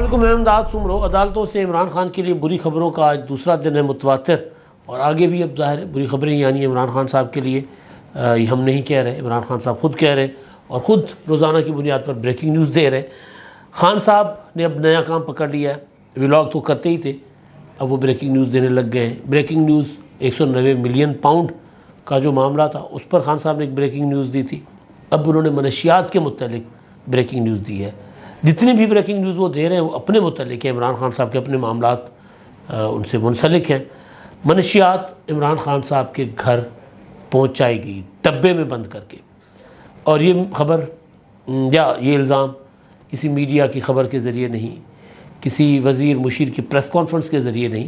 علیکم، میں امداد سمرو۔ عدالتوں سے عمران خان کے لیے بری خبروں کا آج دوسرا دن ہے متواتر، اور آگے بھی اب ظاہر ہے بری خبریں یعنی عمران خان صاحب کے لیے یہ ہم نہیں کہہ رہے، عمران خان صاحب خود کہہ رہے اور خود روزانہ کی بنیاد پر بریکنگ نیوز دے رہے۔ خان صاحب نے اب نیا کام پکڑ لیا ہے، ولاگ تو کرتے ہی تھے، اب وہ بریکنگ نیوز دینے لگ گئے ہیں۔ بریکنگ نیوز 190 ملین پاؤنڈ کا جو معاملہ تھا اس پر خان صاحب نے ایک بریکنگ نیوز دی تھی، اب انہوں نے منشیات کے متعلق بریکنگ نیوز دی ہے۔ جتنی بھی بریکنگ نیوز وہ دے رہے ہیں وہ اپنے متعلق ہے، عمران خان صاحب کے اپنے معاملات ان سے منسلک ہیں۔ منشیات عمران خان صاحب کے گھر پہنچائی گئی ڈبے میں بند کر کے، اور یہ خبر یا یہ الزام کسی میڈیا کی خبر کے ذریعے نہیں، کسی وزیر مشیر کی پریس کانفرنس کے ذریعے نہیں،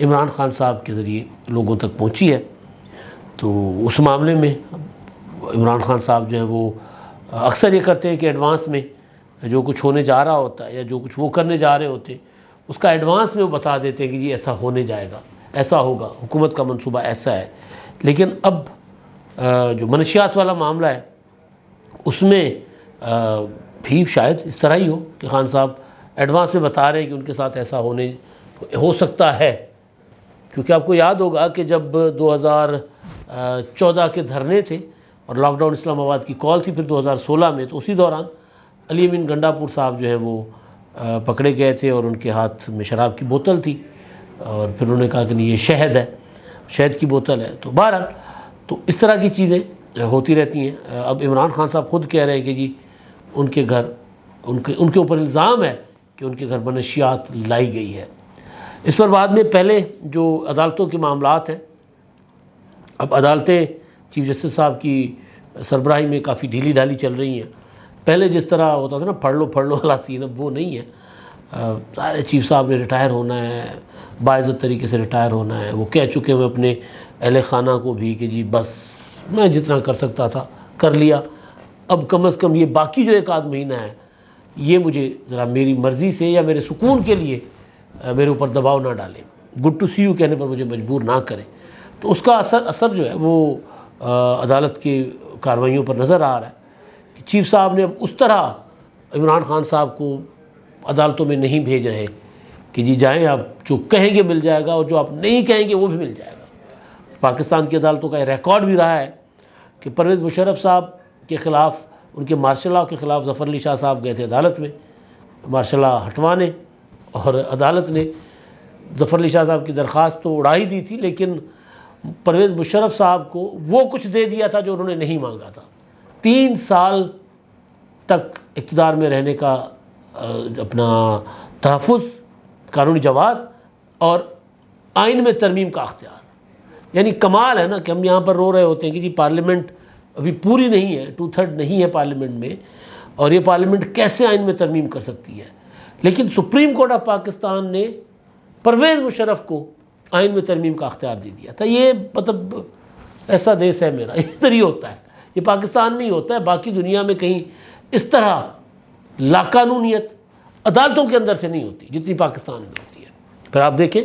عمران خان صاحب کے ذریعے لوگوں تک پہنچی ہے۔ تو اس معاملے میں عمران خان صاحب جو ہیں وہ اکثر یہ کرتے ہیں کہ ایڈوانس میں جو کچھ ہونے جا رہا ہوتا ہے یا جو کچھ وہ کرنے جا رہے ہوتے ہیں اس کا ایڈوانس میں وہ بتا دیتے ہیں کہ جی ایسا ہونے جائے گا، ایسا ہوگا، حکومت کا منصوبہ ایسا ہے۔ لیکن اب جو منشیات والا معاملہ ہے اس میں بھی شاید اس طرح ہی ہو کہ خان صاحب ایڈوانس میں بتا رہے ہیں کہ ان کے ساتھ ایسا ہو سکتا ہے۔ کیونکہ آپ کو یاد ہوگا کہ جب 2014 کے دھرنے تھے اور لاک ڈاؤن اسلام آباد کی کال تھی پھر 2016 میں، تو اسی دوران علی امین گنڈا پور صاحب جو ہے وہ پکڑے گئے تھے اور ان کے ہاتھ میں شراب کی بوتل تھی، اور پھر انہوں نے کہا کہ نہیں یہ شہد ہے، شہد کی بوتل ہے۔ تو بہرحال تو اس طرح کی چیزیں ہوتی رہتی ہیں۔ اب عمران خان صاحب خود کہہ رہے ہیں کہ جی ان کے گھر ان کے اوپر الزام ہے کہ ان کے گھر منشیات لائی گئی ہے۔ اس پر بعد میں پہلے جو عدالتوں کے معاملات ہیں، اب عدالتیں چیف جسٹس صاحب کی سربراہی میں کافی ڈھیلی ڈھالی چل رہی ہیں۔ پہلے جس طرح ہوتا تھا نا پڑھ لو والا سین، اب وہ نہیں ہے۔ سارے چیف صاحب نے ریٹائر ہونا ہے، باعزت طریقے سے ریٹائر ہونا ہے۔ وہ کہہ چکے ہوئے اپنے اہل خانہ کو بھی کہ جی بس میں جتنا کر سکتا تھا کر لیا، اب کم از کم یہ باقی جو ایک آدھ مہینہ ہے یہ مجھے ذرا میری مرضی سے یا میرے سکون کے لیے میرے اوپر دباؤ نہ ڈالیں، گڈ ٹو سی یو کہنے پر مجھے مجبور نہ کریں۔ تو اس کا اثر جو ہے وہ عدالت کی کارروائیوں پر نظر آ رہا ہے کہ چیف صاحب نے اب اس طرح عمران خان صاحب کو عدالتوں میں نہیں بھیج رہے کہ جی جائیں، آپ جو کہیں گے مل جائے گا اور جو آپ نہیں کہیں گے وہ بھی مل جائے گا۔ پاکستان کی عدالتوں کا یہ ریکارڈ بھی رہا ہے کہ پرویز مشرف صاحب کے خلاف، ان کے مارشل لاء کے خلاف ظفر علی شاہ صاحب گئے تھے عدالت میں مارشل لاء ہٹوانے، اور عدالت نے ظفر علی شاہ صاحب کی درخواست تو اڑا ہی دی تھی، لیکن پرویز مشرف صاحب کو وہ کچھ دے دیا تھا جو انہوں نے نہیں مانگا تھا۔ 3 سال تک اقتدار میں رہنے کا اپنا تحفظ، قانونی جواز اور آئین میں ترمیم کا اختیار۔ یعنی کمال ہے نا کہ ہم یہاں پر رو رہے ہوتے ہیں کہ جی پارلیمنٹ ابھی پوری نہیں ہے، 2/3 نہیں ہے پارلیمنٹ میں، اور یہ پارلیمنٹ کیسے آئین میں ترمیم کر سکتی ہے۔ لیکن سپریم کورٹ آف پاکستان نے پرویز مشرف کو آئین میں ترمیم کا اختیار دے دیا تھا۔ یہ مطلب ایسا دیس ہے میرا، ادھر ہی ہوتا ہے، یہ پاکستان نہیں ہوتا ہے، باقی دنیا میں کہیں اس طرح لاقانونیت عدالتوں کے اندر سے نہیں ہوتی جتنی پاکستان میں ہوتی ہے۔ پھر آپ دیکھیں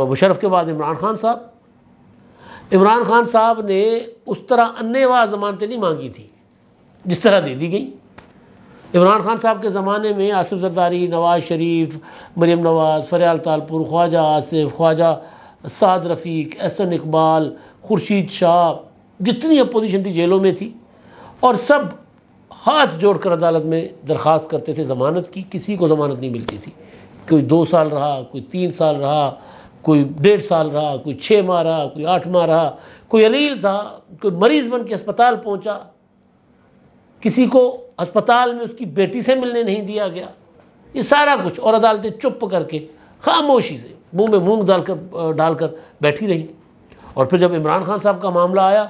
مشرف کے بعد عمران خان صاحب نے اس طرح انیواز ضمانتیں نہیں مانگی تھی جس طرح دے دی گئی۔ عمران خان صاحب کے زمانے میں آصف زرداری، نواز شریف، مریم نواز، فریال تالپور، خواجہ آصف، خواجہ سعد رفیق، احسن اقبال، خورشید شاہ، جتنی اپوزیشن تھی جیلوں میں تھی، اور سب ہاتھ جوڑ کر عدالت میں درخواست کرتے تھے ضمانت کی، کسی کو ضمانت نہیں ملتی تھی۔ کوئی 2 سال رہا، کوئی 3 سال رہا، کوئی 1.5 سال رہا، کوئی 6 ماہ رہا، کوئی 8 ماہ رہا، کوئی علیل تھا، کوئی مریض بن کے ہسپتال پہنچا، کسی کو ہسپتال میں اس کی بیٹی سے ملنے نہیں دیا گیا، یہ سارا کچھ، اور عدالتیں چپ کر کے خاموشی سے منہ میں مونگ ڈال کر بیٹھی رہی۔ اور پھر جب عمران خان صاحب کا معاملہ آیا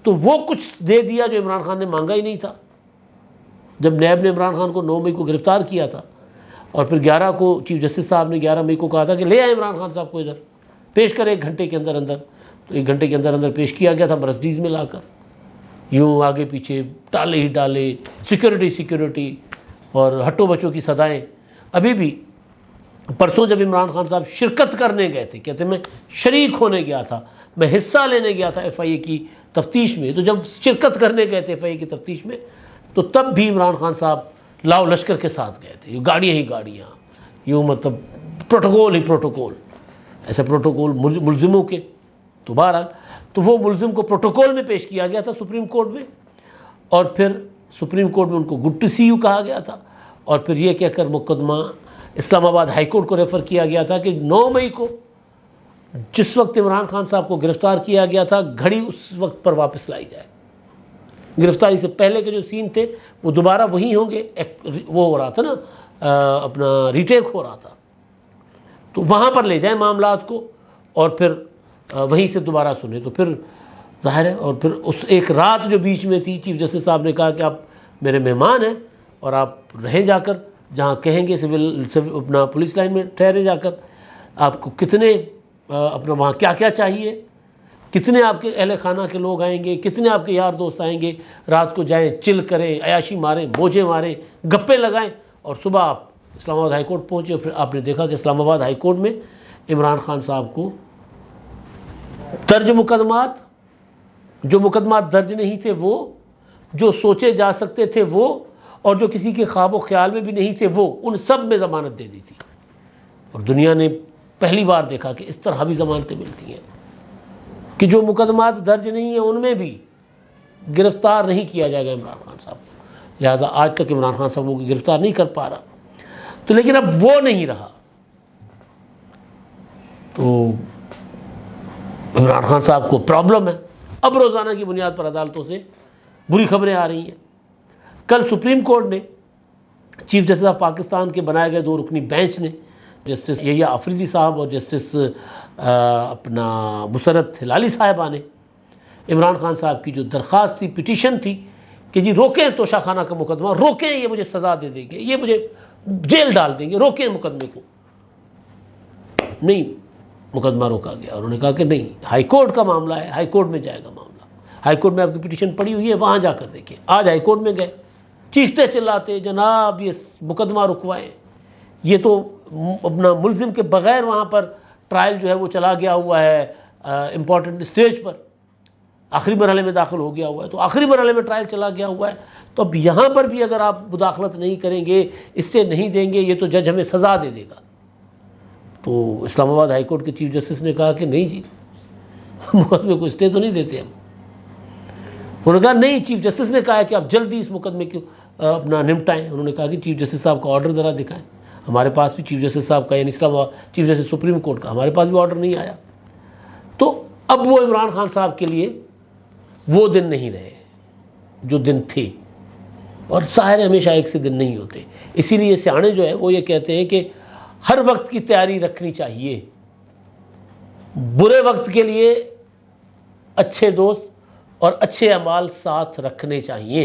تو وہ کچھ دے دیا جو عمران خان نے مانگا ہی نہیں تھا۔ جب نیب نے عمران خان کو 9 مئی کو گرفتار کیا تھا، اور پھر 11 کو چیف جسٹس صاحب نے 11 مئی کو کہا تھا کہ لے آئے عمران خان صاحب کو ادھر پیش کرے 1 گھنٹے کے اندر اندر، تو 1 گھنٹے کے اندر اندر پیش کیا گیا تھا مرسڈیز میں لا کر، یوں آگے پیچھے ٹالے ہی ڈالے، سیکیورٹی اور ہٹو بچوں کی صدائیں۔ ابھی بھی پرسوں جب عمران خان صاحب شرکت کرنے گئے تھے، کہتے میں شریک ہونے گیا تھا، میں حصہ لینے گیا تھا ایف آئی اے کی تفتیش میں، تو جب شرکت کرنے گئے تھے ایف آئی اے کی تفتیش میں، تو تب بھی عمران خان صاحب لاؤ لشکر کے ساتھ گئے تھے، یہ گاڑیاں ہی گاڑیاں، یوں مطلب پروٹوکول ہی پروٹوکول، ایسے پروٹوکول ملزموں کے. تو بہرحال تو وہ ملزم کو پروٹوکول میں پیش کیا گیا تھا سپریم کورٹ میں، اور پھر سپریم کورٹ میں ان کو گڈ ٹو سی یو کہا گیا تھا، اور پھر یہ کہہ کر مقدمہ اسلام آباد ہائی کورٹ کو ریفر کیا گیا تھا کہ 9 مئی کو جس وقت عمران خان صاحب کو گرفتار کیا گیا تھا گھڑی اس وقت پر واپس لائی جائے. گرفتاری سے پہلے کے جو سین تھے وہ دوبارہ وہی ہوں گے، وہ ہو رہا تھا نا اپنا ریٹیک ہو رہا تھا، تو وہاں پر لے جائیں معاملات کو اور پھر وہیں سے دوبارہ سنیں. تو پھر ظاہر ہے، اور پھر اس ایک رات جو بیچ میں تھی، چیف جسٹس صاحب نے کہا کہ آپ میرے مہمان ہیں اور آپ رہیں جا کر جہاں کہیں گے سول اپنا پولیس لائن میں ٹھہرے جا کر، آپ کو کتنے اپنا وہاں کیا کیا چاہیے، کتنے آپ کے اہل خانہ کے لوگ آئیں گے، کتنے آپ کے یار دوست آئیں گے، رات کو جائیں چل کریں، عیاشی ماریں، موجیں ماریں، گپے لگائیں، اور صبح آپ اسلام آباد ہائی کورٹ پہنچے. پھر آپ نے دیکھا کہ اسلام آباد ہائی کورٹ میں عمران خان صاحب کو درج مقدمات، جو مقدمات درج نہیں تھے وہ، جو سوچے جا سکتے تھے وہ، اور جو کسی کے خواب و خیال میں بھی نہیں تھے وہ، ان سب میں ضمانت دے دی تھی. اور دنیا نے پہلی بار دیکھا کہ اس طرح بھی ضمانتیں ملتی ہیں کہ جو مقدمات درج نہیں ہیں ان میں بھی گرفتار نہیں کیا جائے گا عمران خان صاحب کو. لہٰذا آج تک عمران خان صاحب کو گرفتار نہیں کر پا رہا. تو لیکن اب وہ نہیں رہا، تو عمران خان صاحب کو پرابلم ہے. اب روزانہ کی بنیاد پر عدالتوں سے بری خبریں آ رہی ہیں. کل سپریم کورٹ نے چیف جسٹس آف پاکستان کے بنائے گئے 2 رکنی بینچ نے، جسٹس یحییٰ آفریدی صاحب اور جسٹس اپنا مسرت ہلالی صاحبہ نے عمران خان صاحب کی جو درخواست تھی، پٹیشن تھی کہ جی روکیں توشہ خانہ کا مقدمہ، روکیں، یہ مجھے سزا دے دیں گے، یہ مجھے جیل ڈال دیں گے، روکیں مقدمے کو. نہیں، مقدمہ روکا گیا. انہوں نے کہا کہ نہیں، ہائی کورٹ کا معاملہ ہے، ہائی کورٹ میں جائے گا معاملہ. ہائی کورٹ میں آپ کی پٹیشن پڑی ہوئی ہے، وہاں جا کر دیکھیں. آج ہائی کورٹ میں گئے، چیختے چلاتے جناب یہ مقدمہ رکوائیں، یہ تو اپنا ملزم کے بغیر وہاں پر ٹرائل جو ہے وہ چلا گیا ہوا ہے، امپورٹنٹ اسٹیج پر آخری مرحلے میں داخل ہو گیا ہوا ہے، تو آخری مرحلے میں ٹرائل چلا گیا ہوا ہے. تو اب یہاں پر بھی اگر آپ مداخلت نہیں کریں گے، اسٹے نہیں دیں گے، یہ تو جج ہمیں سزا دے دے گا. تو اسلام آباد ہائی کورٹ کے چیف جسٹس نے کہا کہ نہیں جی، مقدمے کو اسٹے تو نہیں دیتے ہم. انہوں نے کہا نہیں، چیف جسٹس نے کہا ہے کہ آپ جلدی اس مقدمے کو اپنا نمٹائیں. انہوں نے کہا کہ چیف جسٹس صاحب کا آرڈر ذرا دکھائیں. ہمارے پاس بھی چیف جسٹس صاحب کا، یعنی اسلام آباد چیف جسٹس سپریم کورٹ کا، ہمارے پاس بھی آرڈر نہیں آیا. تو اب وہ عمران خان صاحب کے لیے وہ دن نہیں رہے جو دن تھے، اور ظاہر ہمیشہ ایک سے دن نہیں ہوتے. اسی لیے سیانے جو ہے وہ یہ کہتے ہیں کہ ہر وقت کی تیاری رکھنی چاہیے. برے وقت کے لیے اچھے دوست اور اچھے اعمال ساتھ رکھنے چاہیے.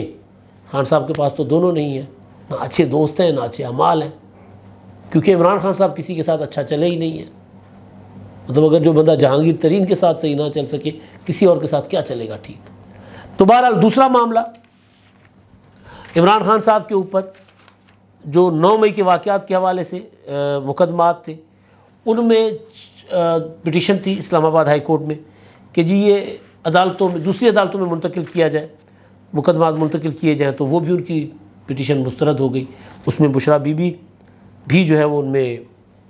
خان صاحب کے پاس تو دونوں نہیں ہیں، نہ اچھے دوست ہیں نہ اچھے اعمال ہیں، کیونکہ عمران خان صاحب کسی کے ساتھ اچھا چلے ہی نہیں ہے. مطلب اگر جو بندہ جہانگیر ترین کے ساتھ صحیح نہ چل سکے، کسی اور کے ساتھ کیا چلے گا ٹھیک. تو بہرحال دوسرا معاملہ عمران خان صاحب کے اوپر جو 9 مئی کے واقعات کے حوالے سے مقدمات تھے، ان میں پٹیشن تھی اسلام آباد ہائی کورٹ میں کہ جی یہ عدالتوں میں، دوسری عدالتوں میں منتقل کیا جائے، مقدمات منتقل کیے جائیں. تو وہ بھی ان کی پٹیشن مسترد ہو گئی. اس میں بشرا بی بی بھی جو ہے وہ ان میں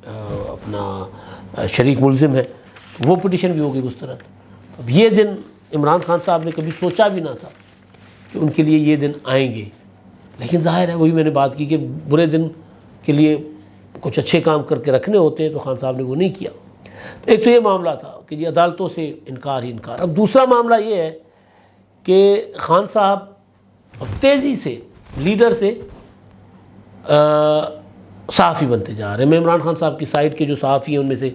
اپنا شریک ملزم ہے، وہ پٹیشن بھی ہو گئی مسترد. اب یہ دن عمران خان صاحب نے کبھی سوچا بھی نہ تھا کہ ان کے لیے یہ دن آئیں گے، لیکن ظاہر ہے وہی میں نے بات کی کہ برے دن کے لیے کچھ اچھے کام کر کے رکھنے ہوتے ہیں، تو خان صاحب نے وہ نہیں کیا. ایک تو یہ معاملہ تھا کہ یہ عدالتوں سے انکار ہی انکار. اب دوسرا معاملہ یہ ہے کہ خان صاحب اب تیزی سے لیڈر سے صحافی بنتے جا رہے ہیں. میں عمران خان صاحب کی سائٹ کے جو صحافی ہیں ان میں سے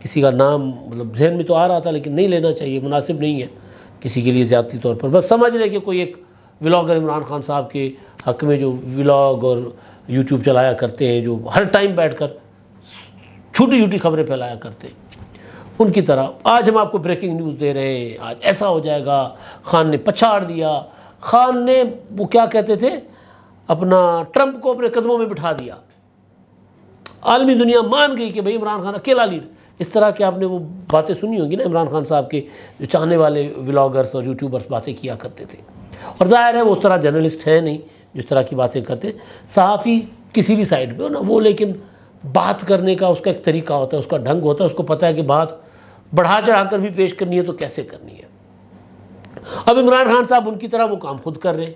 کسی کا نام مطلب ذہن میں تو آ رہا تھا لیکن نہیں لینا چاہیے، مناسب نہیں ہے کسی کے لیے زیادتی طور پر. بس سمجھ لیں کہ کوئی ایک ولاگر عمران خان صاحب کے حق میں جو ولاگ اور یوٹیوب چلایا کرتے ہیں، جو ہر ٹائم بیٹھ کر چھوٹی چھوٹی خبریں پھیلایا کرتے ہیں، ان کی طرح آج ہم آپ کو بریکنگ نیوز دے رہے ہیں، آج ایسا ہو جائے گا، خان نے پچھاڑ دیا، خان نے وہ کیا کہتے تھے اپنا ٹرمپ کو اپنے قدموں میں بٹھا دیا. عالمی دنیا مان گئی کہ بھئی عمران خان اکیلا لیڈر. اس طرح کہ آپ نے وہ باتیں سنی ہوں گی نا، عمران خان صاحب کے جو چاہنے والے ولاگرز اور یوٹیوبرز باتیں کیا کرتے تھے. اور ظاہر ہے وہ اس طرح جرنلسٹ ہیں نہیں جس طرح کی باتیں کرتے ہیں. صحافی کسی بھی سائٹ پہ ہو نا وہ، لیکن بات کرنے کا اس کا ایک طریقہ ہوتا ہے، اس کا ڈھنگ ہوتا ہے، اس کو پتہ ہے کہ بات بڑھا چڑھا کر بھی پیش کرنی ہے تو کیسے کرنی ہے. اب عمران خان صاحب ان کی طرح وہ کام خود کر رہے ہیں.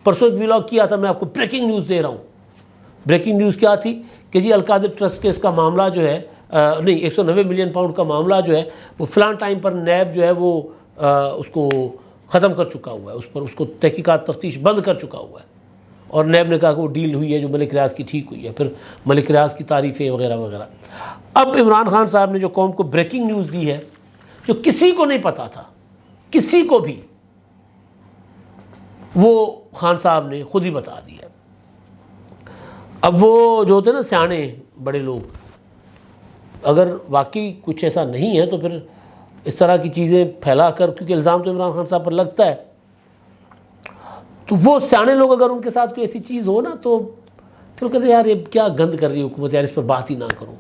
پرسوں ایک ولاگ کیا تھا، میں آپ کو بریکنگ نیوز دے رہا ہوں. بریکنگ نیوز کیا تھی کہ جی القادر ٹرسٹ کیس کا معاملہ جو ہے نہیں 190 ملین پاؤنڈ کا معاملہ جو ہے وہ فلاں ٹائم پر نیب جو ہے وہ اس کو ختم کر چکا ہوا ہے، اس پر اس کو تحقیقات تفتیش بند کر چکا ہوا ہے، اور نیب نے کہا کہ وہ ڈیل ہوئی ہے جو ملک ریاض کی ٹھیک ہوئی ہے، پھر ملک ریاض کی تعریفیں وغیرہ وغیرہ. اب عمران خان صاحب نے جو قوم کو بریکنگ نیوز دی ہے جو کسی کو نہیں پتا تھا، کسی کو بھی، وہ خان صاحب نے خود ہی بتا دیا. اب وہ جو ہوتے ہیں نا سیانے بڑے لوگ، اگر واقعی کچھ ایسا نہیں ہے تو پھر اس طرح کی چیزیں پھیلا کر، کیونکہ الزام تو عمران خان صاحب پر لگتا ہے، تو وہ سیانے لوگ اگر ان کے ساتھ کوئی ایسی چیز ہو نا تو پھر کہتے ہیں یار یہ کیا گند کر رہی ہے حکومت، یار اس پر بات ہی نہ کروں.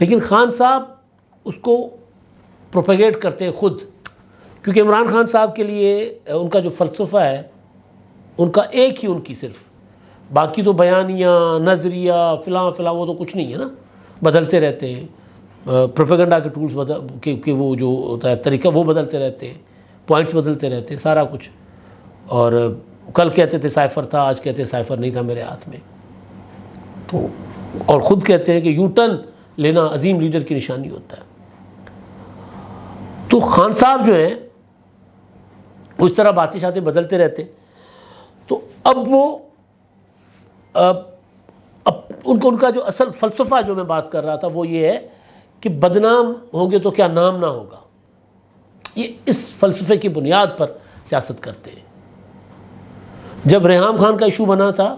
لیکن خان صاحب اس کو پروپیگیٹ کرتے ہیں خود، کیونکہ عمران خان صاحب کے لیے ان کا جو فلسفہ ہے ان کا ایک ہی، ان کی صرف، باقی تو بیانیہ نظریہ فلاں فلاں وہ تو کچھ نہیں ہے نا، بدلتے رہتے ہیں. پروپیگنڈا کے ٹولز کہ وہ جو ہوتا ہے طریقہ وہ بدلتے رہتے ہیں، پوائنٹس بدلتے رہتے ہیں، سارا کچھ. اور کل کہتے تھے سائفر تھا، آج کہتے ہیں سائفر نہیں تھا میرے ہاتھ میں. تو اور خود کہتے ہیں کہ یو ٹرن لینا عظیم لیڈر کی نشانی ہوتا ہے. تو خان صاحب جو ہیں اس طرح باتیں شاتیں بدلتے رہتے. تو اب وہ ان کا جو اصل فلسفہ جو میں بات کر رہا تھا وہ یہ ہے کہ بدنام ہوں گے تو کیا نام نہ ہوگا. یہ اس فلسفے کی بنیاد پر سیاست کرتے ہیں. جب ریحام خان کا ایشو بنا تھا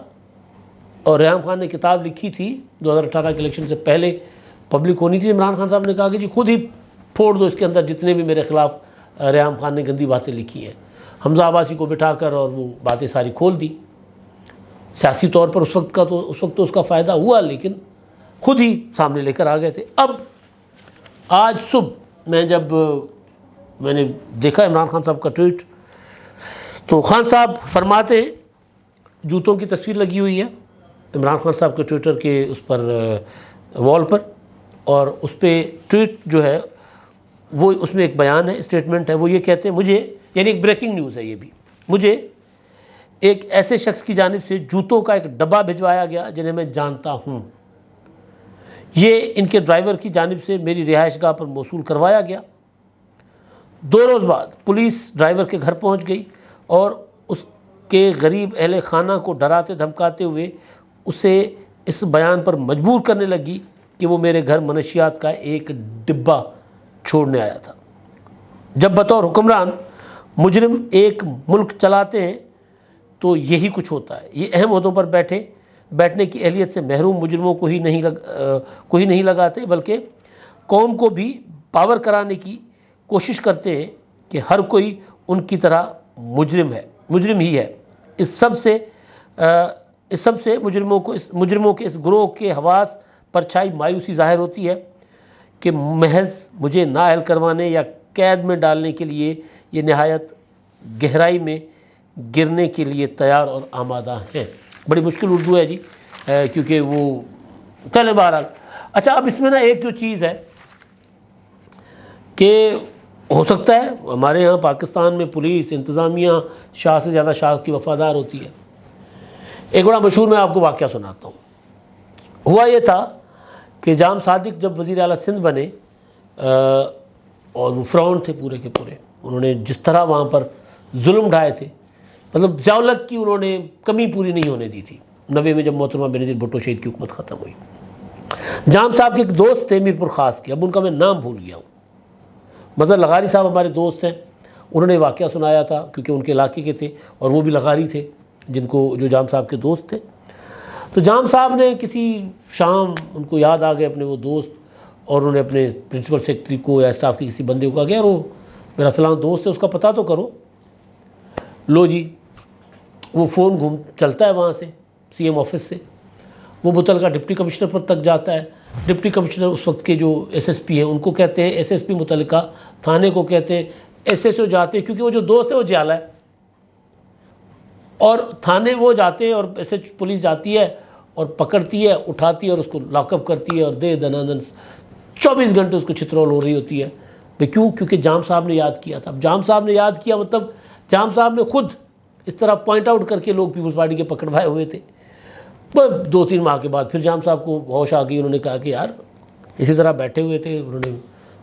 اور ریحام خان نے کتاب لکھی تھی 2018 کے الیکشن سے پہلے پبلک ہونی تھی، عمران خان صاحب نے کہا کہ جی خود ہی پھوڑ دو اس کے اندر جتنے بھی میرے خلاف ریحام خان نے گندی باتیں لکھی ہیں. حمزہ عباسی کو بٹھا کر اور وہ باتیں ساری کھول دی. سیاسی طور پر اس وقت تو اس کا فائدہ ہوا، لیکن خود ہی سامنے لے کر آ گئے تھے. اب آج صبح میں نے دیکھا عمران خان صاحب کا ٹویٹ، تو خان صاحب فرماتے ہیں، جوتوں کی تصویر لگی ہوئی ہے عمران خان صاحب کے ٹویٹر کے اس پر وال پر، اور اس پہ ٹویٹ جو ہے وہ اس میں ایک بیان ہے، اسٹیٹمنٹ ہے. وہ یہ کہتے ہیں مجھے، یعنی ایک بریکنگ نیوز ہے یہ بھی، مجھے ایک ایسے شخص کی جانب سے جوتوں کا ایک ڈبہ بھجوایا گیا جنہیں میں جانتا ہوں. یہ ان کے ڈرائیور کی جانب سے میری رہائش گاہ پر موصول کروایا گیا. 2 روز بعد پولیس ڈرائیور کے گھر پہنچ گئی اور اس کے غریب اہل خانہ کو ڈراتے دھمکاتے ہوئے اسے اس بیان پر مجبور کرنے لگی کہ وہ میرے گھر منشیات کا ایک ڈبہ چھوڑنے آیا تھا. جب بطور حکمران مجرم ایک ملک چلاتے ہیں تو یہی کچھ ہوتا ہے. یہ اہم عہدوں پر بیٹھنے کی اہلیت سے محروم مجرموں کو ہی نہیں لگاتے، بلکہ قوم کو بھی پاور کرانے کی کوشش کرتے ہیں کہ ہر کوئی ان کی طرح مجرم ہی ہے. اس سب سے مجرموں کے اس گروہ کے حواس پر چھائی مایوسی ظاہر ہوتی ہے کہ محض مجھے نااہل کروانے یا قید میں ڈالنے کے لیے یہ نہایت گہرائی میں گرنے کے لیے تیار اور آمادہ ہیں. بڑی مشکل اردو ہے جی، کیونکہ وہ چلے بہرحال. اچھا، اب اس میں نا ایک جو چیز ہے کہ ہو سکتا ہے ہمارے ہاں پاکستان میں پولیس انتظامیہ شاہ سے زیادہ شاہ کی وفادار ہوتی ہے. ایک بڑا مشہور میں آپ کو واقعہ سناتا ہوں. ہوا یہ تھا کہ جام صادق جب وزیر اعلیٰ سندھ بنے اور وہ فرعون تھے پورے کے پورے، انہوں نے جس طرح وہاں پر ظلم ڈھائے تھے، مطلب جاولک کی انہوں نے کمی پوری نہیں ہونے دی تھی. 90 میں جب محترمہ بینظیر بھٹو شہید کی حکومت ختم ہوئی، جام صاحب کے ایک دوست تھے میرپور خاص کے، اب ان کا میں نام بھول گیا ہوں، مظہر لغاری صاحب ہمارے دوست ہیں. انہوں نے واقعہ سنایا تھا کیونکہ ان کے علاقے کے تھے اور وہ بھی لغاری تھے جو جام صاحب کے دوست تھے. تو جام صاحب نے کسی شام ان کو یاد آ گئے اپنے وہ دوست، اور انہوں نے اپنے پرنسپل سیکرٹری کو یا اسٹاف کے کسی بندے کو کہا کہ یار وہ میرا فلاں دوست ہے، اس کا پتہ تو کرو. لو جی، وہ فون چلتا ہے وہاں سے سی ایم آفس سے، وہ متعلقہ ڈپٹی کمشنر پر تک جاتا ہے. ڈپٹی کمشنر اس وقت کے جو ایس ایس پی ہیں ان کو کہتے ہیں، ایس ایس پی متعلقہ تھانے کو کہتے ہیں، ایس ایس او جاتے ہیں، کیونکہ وہ جو دوست ہے وہ جالا ہے. اور تھانے وہ جاتے ہیں اور ایسے پولیس جاتی ہے اور پکڑتی ہے، اٹھاتی ہے اور اس کو لاک اپ کرتی ہے اور دے دنانن 24 گھنٹے اس کو چھترول ہو رہی ہوتی ہے۔ بھئی کیوں؟ کیونکہ جام صاحب نے یاد کیا تھا۔ اب جام صاحب نے یاد کیا مطلب جام صاحب نے خود اس طرح پوائنٹ آؤٹ کر کے لوگ پیپلز پارٹی کے پکڑوائے ہوئے تھے۔ بس 2-3 ماہ کے بعد پھر جام صاحب کو ہوش آ گئی، انہوں نے کہا کہ یار اسی طرح بیٹھے ہوئے تھے انہوں نے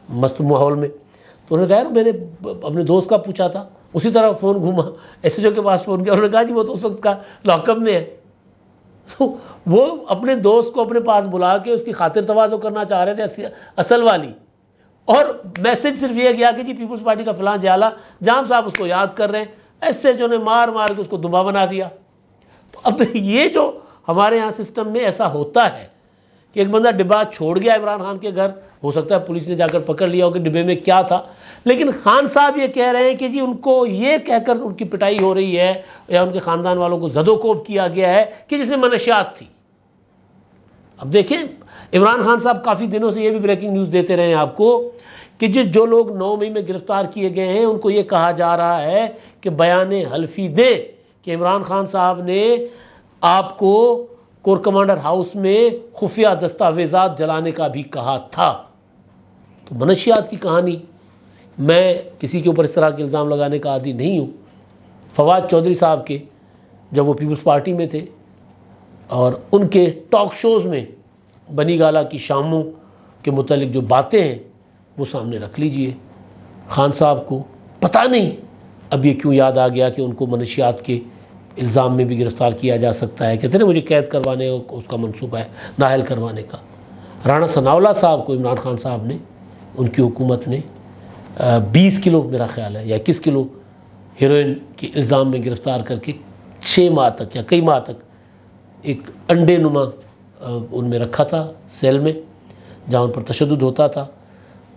مست ماحول میں، تو انہوں نے کہا یار میں نے اپنے دوست کا پوچھا تھا، اسی طرح فون گھوما ایس ایچ او کے پاس فون کیا، انہوں نے کہا جی وہ تو اس وقت کا لاک اپ میں ہے۔ تو وہ اپنے دوست کو اپنے پاس بلا کے اس کی خاطر تواضع کرنا چاہ رہے تھے اصل والی، اور میسج صرف یہ گیا کہ جی پیپلز پارٹی کا فلاں جیالہ جام صاحب اس کو یاد کر رہے ہیں، ایس ایچ او نے مار مار کے اس کو دبا بنا دیا۔ تو اب یہ جو ہمارے ہاں سسٹم میں ایسا ہوتا ہے کہ ایک بندہ ڈبہ چھوڑ گیا عمران خان کے گھر، ہو سکتا ہے پولیس نے جا کر پکڑ لیا ہو کہ ڈبے میں کیا تھا، لیکن خان صاحب یہ کہہ رہے ہیں کہ جی ان کو یہ کہہ کر ان کی پٹائی ہو رہی ہے یا ان کے خاندان والوں کو زد و کوب کیا گیا ہے کہ جس میں منشیات تھی۔ اب دیکھیں عمران خان صاحب کافی دنوں سے یہ بھی بریکنگ نیوز دیتے رہے ہیں آپ کو کہ جو لوگ 9 مئی میں گرفتار کیے گئے ہیں ان کو یہ کہا جا رہا ہے کہ بیان حلفی دے کہ عمران خان صاحب نے آپ کو کور کمانڈر ہاؤس میں خفیہ دستاویزات جلانے کا بھی کہا تھا۔ تو منشیات کی کہانی، میں کسی کے اوپر اس طرح کے الزام لگانے کا عادی نہیں ہوں۔ فواد چودھری صاحب کے جب وہ پیپلز پارٹی میں تھے اور ان کے ٹاک شوز میں بنی گالہ کی شاموں کے متعلق جو باتیں ہیں وہ سامنے رکھ لیجئے۔ خان صاحب کو پتہ نہیں اب یہ کیوں یاد آ گیا کہ ان کو منشیات کے الزام میں بھی گرفتار کیا جا سکتا ہے، کہتے ہیں مجھے قید کروانے اس کا منصوبہ ہے، نااہل کروانے کا۔ رانا ثناءاللہ صاحب کو عمران خان صاحب نے، ان کی حکومت نے 20 کلو میرا خیال ہے یا 21 کلو ہیروئن کے الزام میں گرفتار کر کے 6 ماہ تک یا کئی ماہ تک ایک انڈے نما ان میں رکھا تھا سیل میں جہاں ان پر تشدد ہوتا تھا۔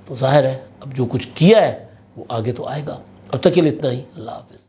تو ظاہر ہے اب جو کچھ کیا ہے وہ آگے تو آئے گا۔ اب تک کے لیے اتنا ہی، اللہ حافظ۔